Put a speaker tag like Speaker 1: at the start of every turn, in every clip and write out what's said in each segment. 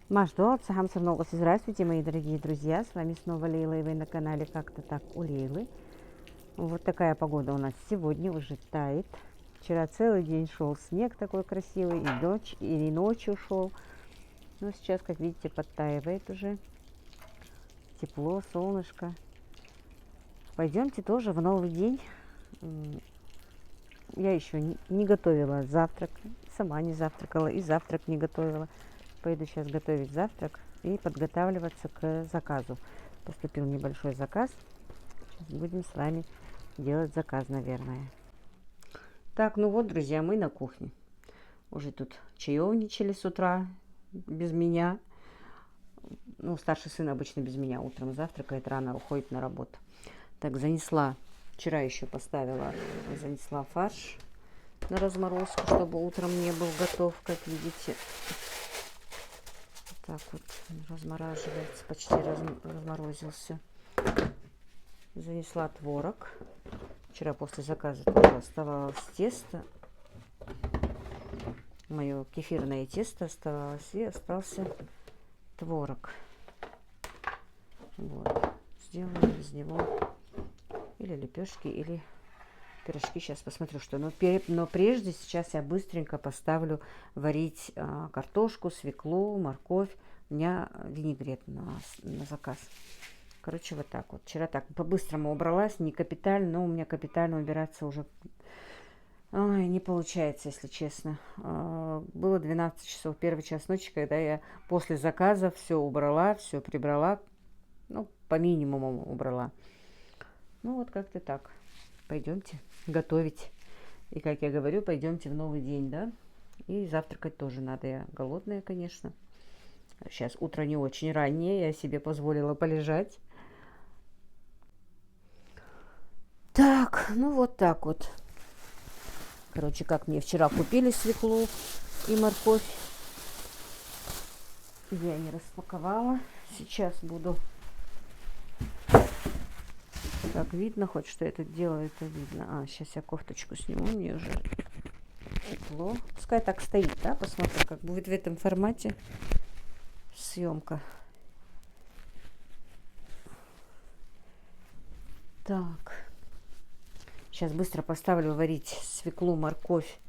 Speaker 1: Машдо, здравствуйте, мои дорогие друзья, с вами снова Лейла, и вы на канале Как-то так у Лейлы. Вот такая погода у нас сегодня уже тает. Вчера целый день шел снег такой красивый, и ночью шел. Но сейчас, как видите, подтаивает уже. Тепло, солнышко. Пойдемте тоже в новый день. Я еще не готовила завтрак, сама не завтракала и завтрак не готовила. Пойду сейчас готовить завтрак и подготавливаться к заказу. Поступил небольшой заказ. Сейчас будем с вами делать заказ, наверное. Так, ну вот, друзья, мы на кухне. Уже тут чаевничали с утра без меня. Ну, старший сын обычно без меня утром завтракает, рано уходит на работу. Так, вчера еще занесла фарш на разморозку, чтобы утром не был готов, как видите. Так вот размораживается, почти разморозился. Занесла творог. Вчера после заказа тоже оставалось тесто. Мое кефирное тесто оставалось, и остался творог. Вот. Сделаю из него или лепешки, или пирожки. Сейчас посмотрю, что. Но прежде сейчас я быстренько поставлю варить картошку, свеклу, морковь. У меня винегрет на заказ. Короче, вот так вот. Вчера так по-быстрому убралась, не капитально, но у меня капитально убираться уже не получается, если честно. Было 12 часов, первый час ночи, когда я после заказа все убрала, все прибрала, ну, по минимуму убрала. Ну, вот как-то так. Пойдемте готовить. И, как я говорю, пойдемте в новый день, да? И завтракать тоже надо. Я голодная, конечно. Сейчас утро не очень раннее, я себе позволила полежать. Так, ну вот так вот. Короче, как мне вчера купили свеклу и морковь. Я не распаковала. Сейчас буду... Так, видно хоть, что я тут делаю, это видно. Сейчас я кофточку сниму, мне уже тепло. Пускай так стоит, да, посмотрим, как будет в этом формате съемка. Так. Сейчас быстро поставлю варить свеклу, морковь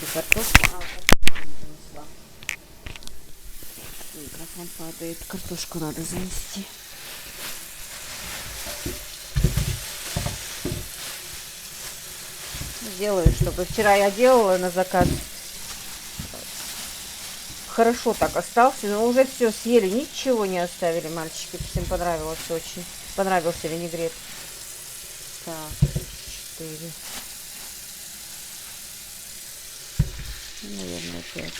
Speaker 1: и картошку. Микрофон падает. Картошку надо занести. Сделаю, чтобы вчера я делала на заказ. Хорошо так остался, но уже все съели, ничего не оставили мальчики. Всем понравилось очень. Понравился винегрет. Так, 4. Наверное, 5.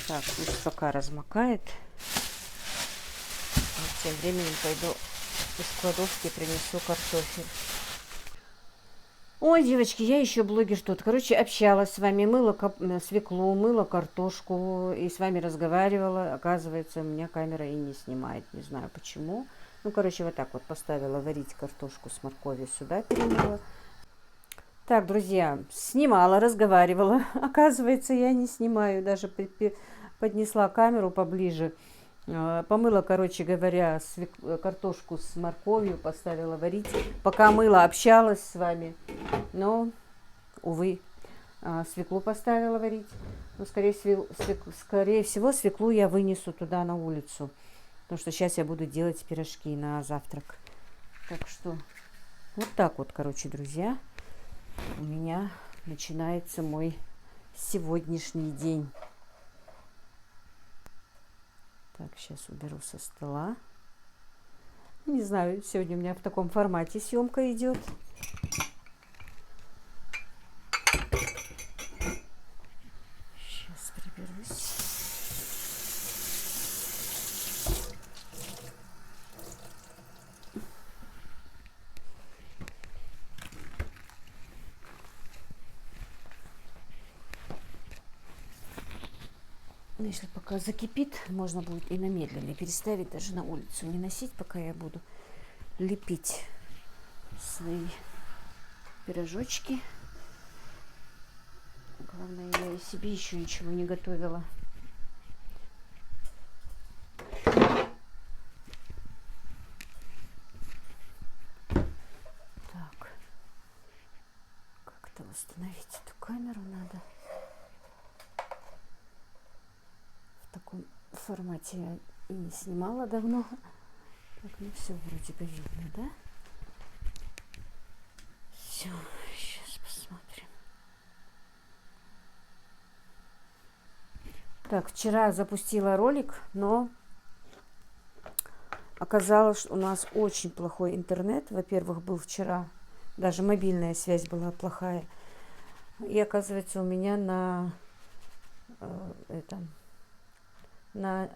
Speaker 1: Так, пусть пока размокает. А тем временем пойду из кладовки принесу картофель. Ой, девочки, я еще блогер тут. Короче, общалась с вами, мыла свеклу, мыла картошку и с вами разговаривала. Оказывается, у меня камера и не снимает. Не знаю почему. Ну, короче, вот так вот поставила варить картошку с морковью сюда, перемыла. Так, друзья, снимала, разговаривала. Оказывается, я не снимаю. Даже поднесла камеру поближе. Помыла, короче говоря, картошку с морковью, поставила варить. Пока мыла, общалась с вами. Но, увы, свеклу поставила варить. Но, скорее всего, свеклу я вынесу туда на улицу. Потому что сейчас я буду делать пирожки на завтрак. Так что, вот так вот, короче, друзья, у меня начинается мой сегодняшний день. Так, сейчас уберу со стола. Не знаю, сегодня у меня в таком формате съемка идет. Сейчас приберусь. Если пока закипит, можно будет и на медленный переставить, даже на улицу не носить, пока я буду лепить свои пирожочки. Главное, я и себе еще ничего не готовила. Так. Как-то восстановить эту камеру надо. В таком формате я и не снимала давно. Так, ну все вроде бы видно, да? Все, сейчас посмотрим. Так, вчера запустила ролик, но оказалось, что у нас очень плохой интернет. Во-первых, был вчера, даже мобильная связь была плохая. И оказывается, у меня на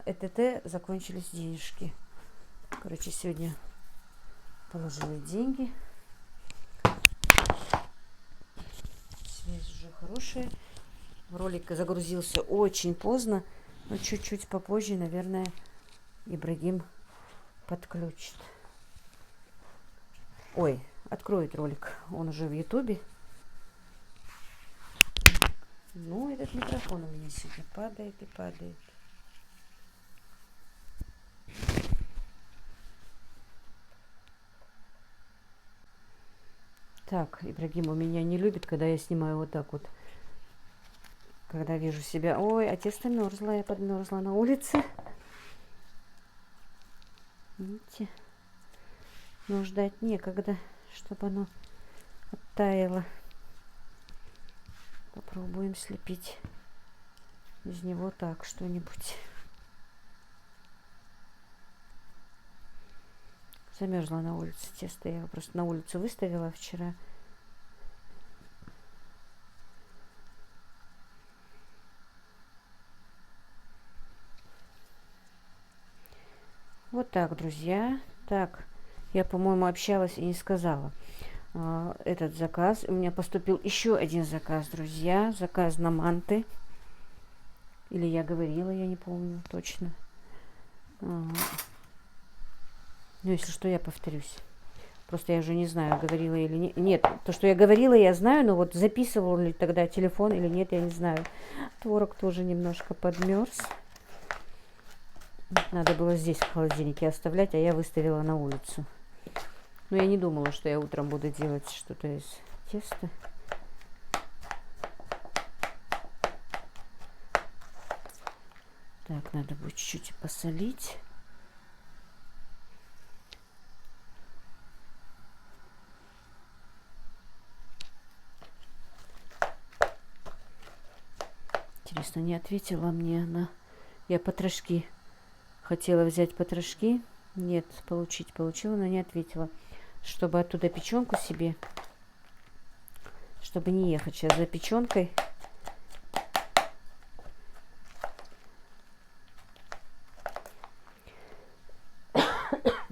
Speaker 1: ЭТТ закончились денежки. Короче, сегодня положили деньги. Связь уже хорошая. Ролик загрузился очень поздно, но чуть-чуть попозже, наверное, Ибрагим подключит. Ой, откроет ролик. Он уже в Ютубе. Ну, этот микрофон у меня сегодня падает и падает. Так, Ибрагим у меня не любит, когда я снимаю вот так вот. Когда вижу себя... Ой, а тесто мерзло, я подмерзла на улице. Видите? Но ждать некогда, чтобы оно оттаяло. Попробуем слепить из него так что-нибудь. Замерзла на улице тесто. Я его просто на улицу выставила вчера. Вот так, друзья. Так, я, по-моему, общалась и не сказала. Этот заказ. У меня поступил еще один заказ, друзья. Заказ на манты. Или я говорила, я не помню точно. Ну, если что, я повторюсь. Просто я уже не знаю, говорила или нет. Нет, то, что я говорила, я знаю, но вот записывал ли тогда телефон или нет, я не знаю. Творог тоже немножко подмерз. Надо было здесь в холодильнике оставлять, а я выставила на улицу. Но я не думала, что я утром буду делать что-то из теста. Так, надо будет чуть-чуть посолить. Интересно, не ответила мне она. Я потрошки хотела взять потрошки. Нет, получила, но не ответила. Чтобы оттуда печенку себе. Чтобы не ехать сейчас за печенкой.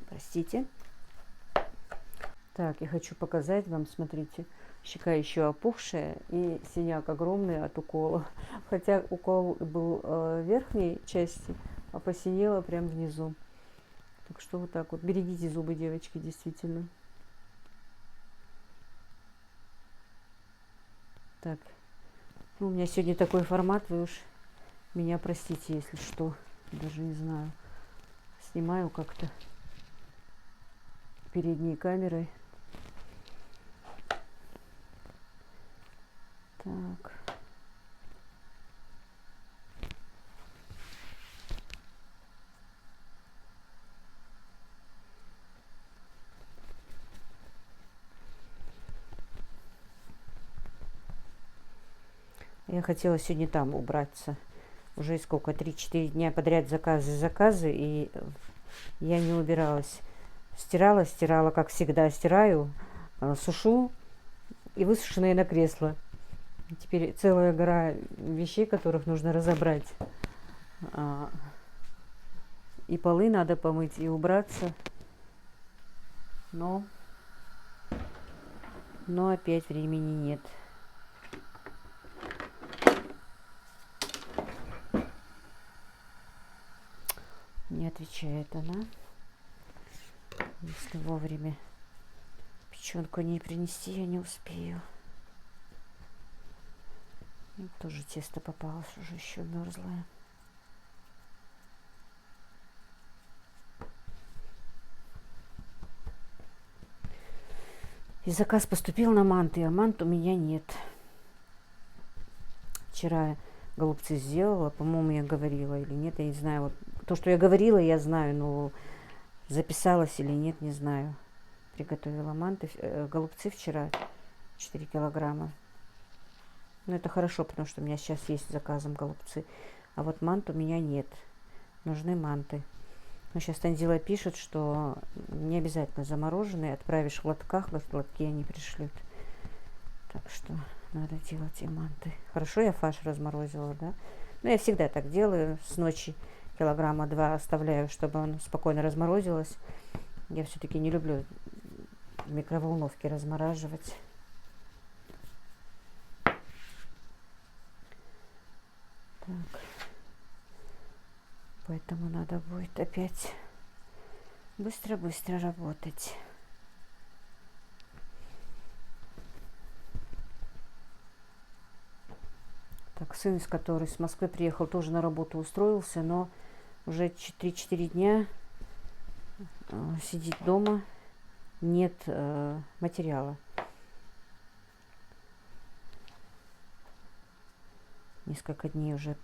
Speaker 1: Простите. Так, я хочу показать вам, смотрите. Щека еще опухшая и синяк огромный от укола. Хотя укол был в верхней части, а посинело прям внизу. Так что вот так вот. Берегите зубы, девочки, действительно. Так. Ну, у меня сегодня такой формат, вы уж меня простите, если что. Даже не знаю. Снимаю как-то передней камерой. Так. Я хотела сегодня там убраться. Уже сколько, 3-4 дня подряд заказы, и я не убиралась. Стирала, как всегда, стираю, сушу и высушенные на кресло. Теперь целая гора вещей, которых нужно разобрать. И полы надо помыть, и убраться. Но опять времени нет. Не отвечает она. Если вовремя печенку не принести, я не успею. Вот Тоже тесто попалось, уже еще мерзлое. И заказ поступил на манты, а мант у меня нет. Вчера голубцы сделала, по-моему, я говорила или нет, я не знаю. Вот то, что я говорила, я знаю, но записалась или нет, не знаю. Приготовила манты, голубцы вчера 4 килограмма. Но это хорошо, потому что у меня сейчас есть заказом голубцы. А вот мант у меня нет. Нужны манты. Но сейчас Танзила пишет, что не обязательно замороженные. Отправишь в лотках, в лотки они пришлют. Так что надо делать и манты. Хорошо, я фарш разморозила, да? Но я всегда так делаю. С ночи килограмма 2 оставляю, чтобы он спокойно разморозилось. Я все-таки не люблю в микроволновке размораживать. Так. Поэтому надо будет опять быстро-быстро работать. Так, сын, который с Москвы приехал, тоже на работу устроился, но уже 3-4 дня сидит дома, нет материала. Несколько дней уже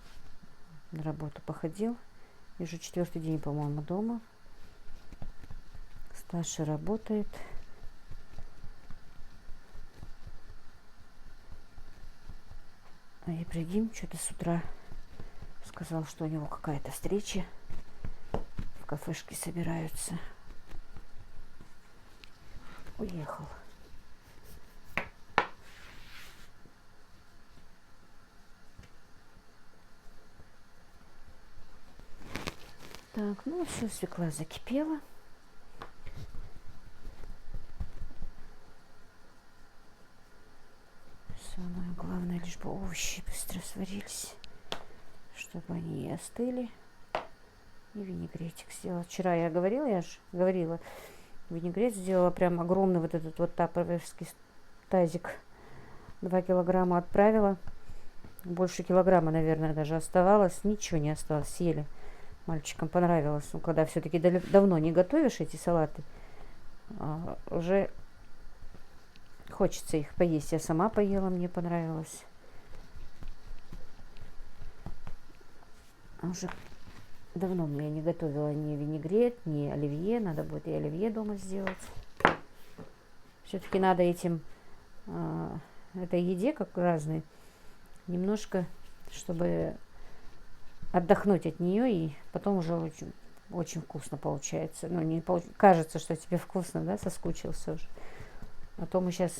Speaker 1: на работу походил. И уже 4-й день, по-моему, дома. Старший работает. А Ибрагим что-то с утра сказал, что у него какая-то встреча. В кафешке собираются. Уехал. Так, ну все, свекла закипела. Самое главное, лишь бы овощи быстро сварились, чтобы они не остыли. И винегретик сделала. Вчера я говорила, винегрет сделала прям огромный вот этот вот таповерский тазик. 2 килограмма отправила. Больше килограмма, наверное, даже оставалось. Ничего не осталось, съели. Мальчикам понравилось. Ну, когда все-таки давно не готовишь эти салаты, уже хочется их поесть. Я сама поела, мне понравилось. Уже давно я не готовила ни винегрет, ни оливье. Надо будет и оливье дома сделать. Все-таки надо этой еде, как разной, немножко, чтобы отдохнуть от нее, и потом уже очень, очень вкусно получается. Ну, кажется, что тебе вкусно, да, соскучился уже. А то мы сейчас,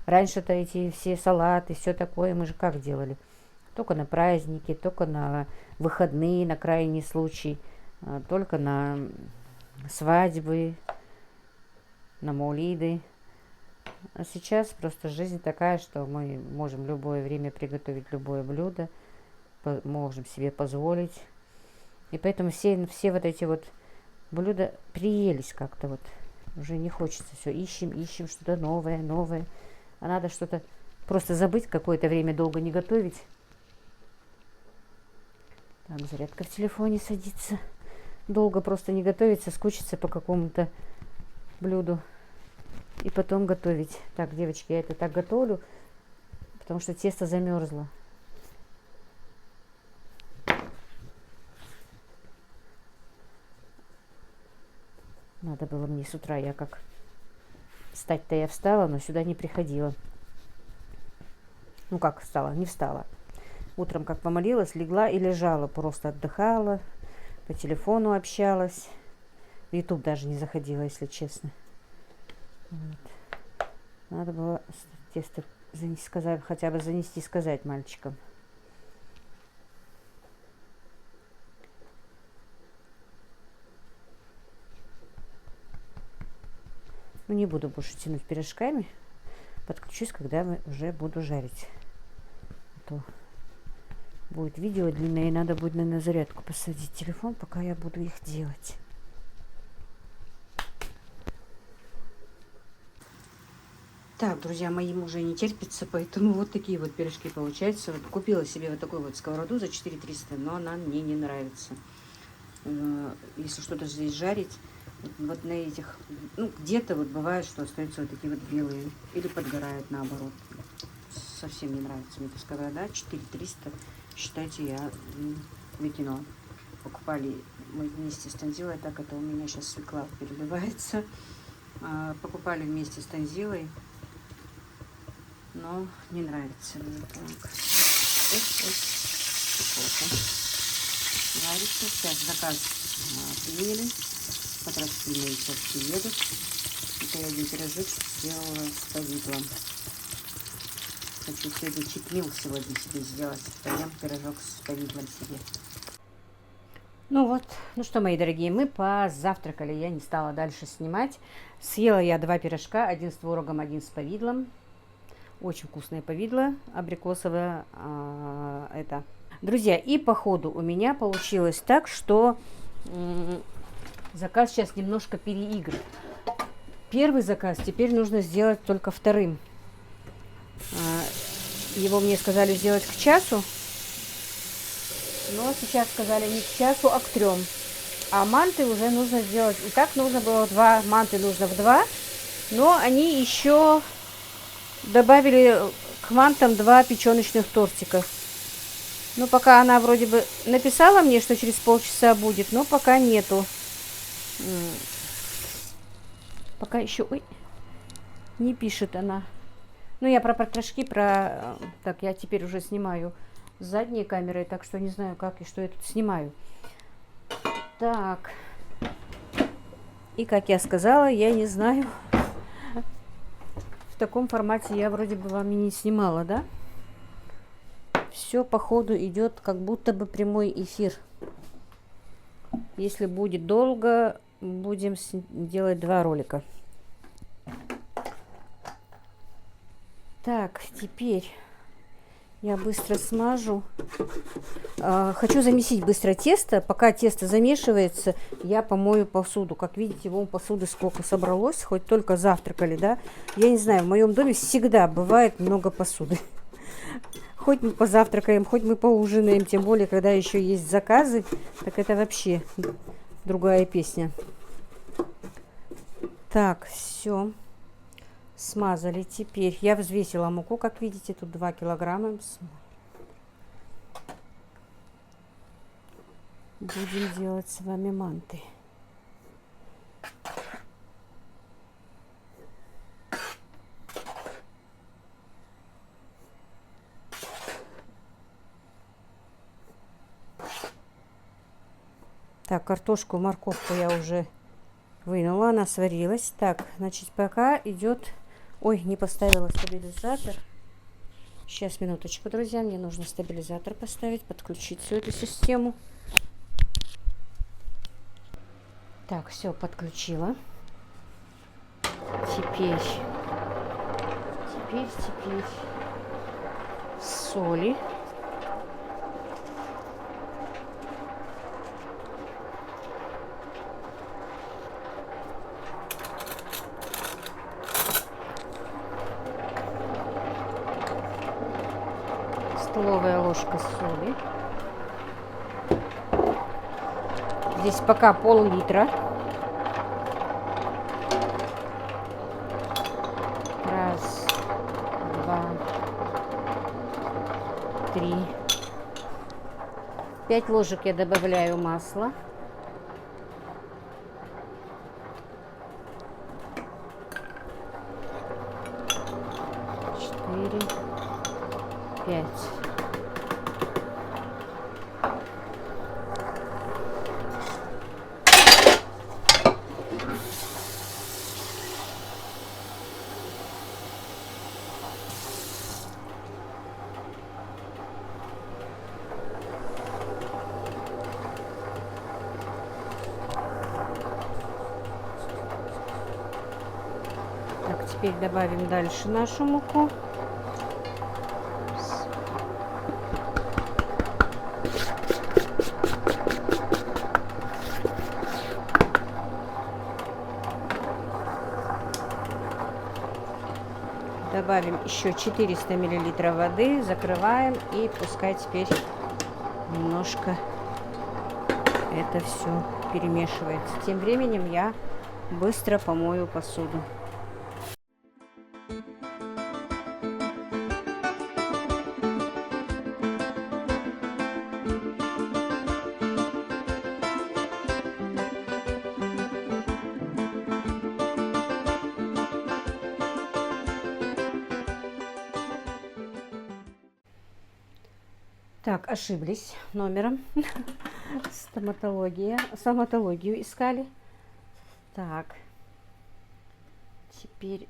Speaker 1: раньше-то эти все салаты, все такое, мы же как делали? Только на праздники, только на выходные, на крайний случай, только на свадьбы, на маулиды. А сейчас просто жизнь такая, что мы можем в любое время приготовить любое блюдо, можем себе позволить. И поэтому все вот эти вот блюда приелись как-то вот. Уже не хочется все. Ищем что-то новое. А надо что-то просто забыть, какое-то время долго не готовить. Так, зарядка в телефоне садится. Долго просто не готовить, соскучиться по какому-то блюду. И потом готовить. Так, девочки, я это так готовлю, потому что тесто замерзло. Надо было мне с утра, я как встать-то я встала, но сюда не приходила. Ну как встала? Не встала. Утром как помолилась, легла и лежала, просто отдыхала, по телефону общалась. В YouTube даже не заходила, если честно. Вот. Надо было тесто сказать, хотя бы занести, сказать мальчикам. Ну, не буду больше тянуть пирожками. Подключусь, когда уже буду жарить. А то будет видео длинное, и надо будет на зарядку посадить телефон, пока я буду их делать. Так, друзья мои, уже не терпится, поэтому вот такие вот пирожки получаются. Вот купила себе вот такую вот сковороду за 4300, но она мне не нравится. Если что-то здесь жарить, вот на этих, ну, где-то вот бывает, что остаются вот такие вот белые, или подгорают наоборот. Совсем не нравится мне эта сковорода. 4300, считайте, я выкинула. Покупали мы вместе с Танзилой, так это у меня сейчас свекла перебивается. Покупали вместе с Танзилой, но не нравится мне. Так. Варится. Сейчас заказ приняли. Подростили, сейчас приедут. Это я один пирожочек сделала с повидлом. Хочу сегодня читмил сегодня себе сделать. Поем пирожок с повидлом себе. Ну вот, ну что, мои дорогие, мы позавтракали. Я не стала дальше снимать. Съела я 2 пирожка. Один с творогом, один с повидлом. Очень вкусное повидло, абрикосовое. Это. Друзья, и по ходу у меня получилось так, что заказ сейчас немножко переигран. Первый заказ теперь нужно сделать только вторым. Его мне сказали сделать к часу. Но сейчас сказали не к часу, а к 3. А манты уже нужно сделать. И так нужно было 2 манты, нужно в 2. Но они еще добавили к мантам 2 печеночных тортика. Но пока она вроде бы написала мне, что через полчаса будет, но пока нету. Пока еще... Ой, не пишет она. Ну, я про пирожки, Так, я теперь уже снимаю с задней камерой, так что не знаю, как и что я тут снимаю. Так. И, как я сказала, я не знаю. В таком формате я вроде бы вам и не снимала, да? Все по ходу идет, как будто бы прямой эфир. Если будет долго, будем делать 2 ролика. Так, теперь я быстро смажу. Хочу замесить быстро тесто. Пока тесто замешивается, я помою посуду. Как видите, вон посуды сколько собралось, хоть только завтракали, да? Я не знаю, в моем доме всегда бывает много посуды. Хоть мы позавтракаем, хоть мы поужинаем, тем более, когда еще есть заказы, так это вообще другая песня. Так, все. Смазали. Теперь я взвесила муку, как видите, тут 2 килограмма. Будем делать с вами манты. Так, картошку, морковку я уже вынула, она сварилась. Так, значит, пока идет... Ой, не поставила стабилизатор. Сейчас, минуточку, друзья, мне нужно стабилизатор поставить, подключить всю эту систему. Так, все, подключила. Теперь соли. Столовая ложка соли. Здесь пока пол-литра. Раз, 2, 3. 5 ложек я добавляю масла. 4, 5. Так, теперь добавим дальше нашу муку. добавим еще 400 миллилитров воды, закрываем и пускай теперь немножко это все перемешивается. Тем временем я быстро помою посуду. Так, ошиблись номером. Стоматологию искали. Так, теперь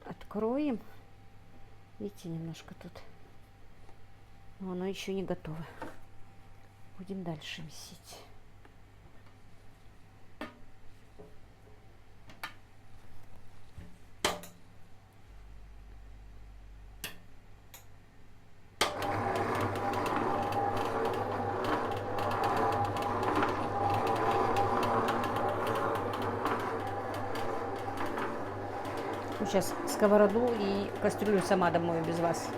Speaker 1: откроем. Видите, немножко тут. Но оно еще не готово. Будем дальше месить. Сейчас сковороду и кастрюлю сама домою без вас.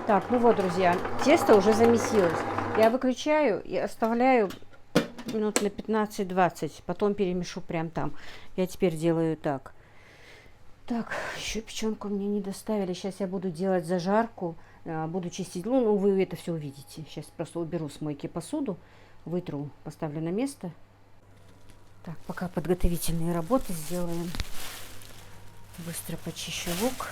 Speaker 1: Так, ну вот, друзья, тесто уже замесилось. Я выключаю и оставляю минут на 15-20. Потом перемешу прям там. Я теперь делаю так. Так, еще печенку мне не доставили. Сейчас я буду делать зажарку. Буду чистить. Ну, вы это все увидите. Сейчас просто уберу с мойки посуду. Вытру, поставлю на место. Так, пока подготовительные работы сделаем. Быстро почищу лук.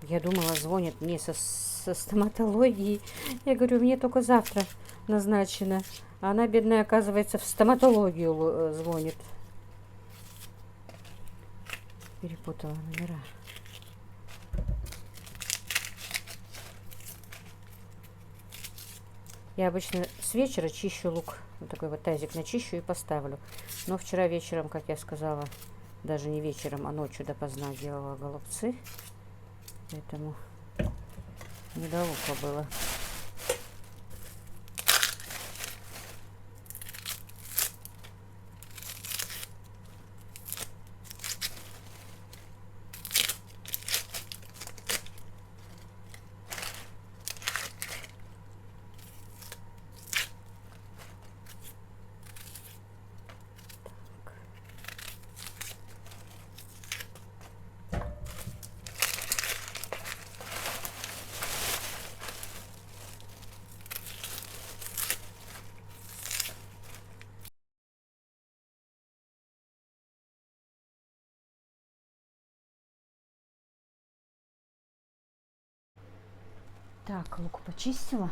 Speaker 1: Я думала, звонят мне со стоматологии. Я говорю, мне только завтра назначено. А она, бедная, оказывается, в стоматологию звонит. Перепутала номера. Я обычно с вечера чищу лук. Вот такой вот тазик начищу и поставлю. Но вчера вечером, как я сказала, даже не вечером, а ночью допоздна делала голубцы. Поэтому не до лука было. Так, лук почистила.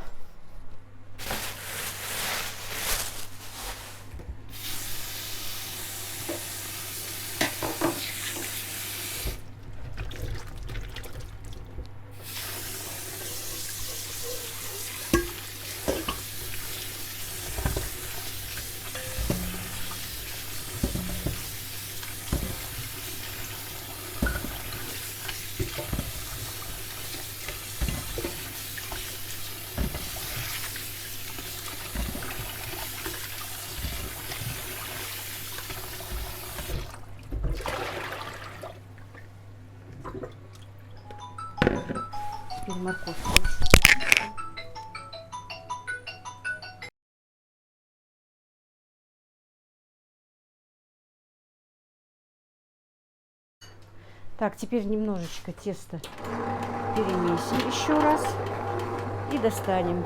Speaker 1: Теперь морковку. Так, теперь немножечко теста перемесим еще раз и достанем.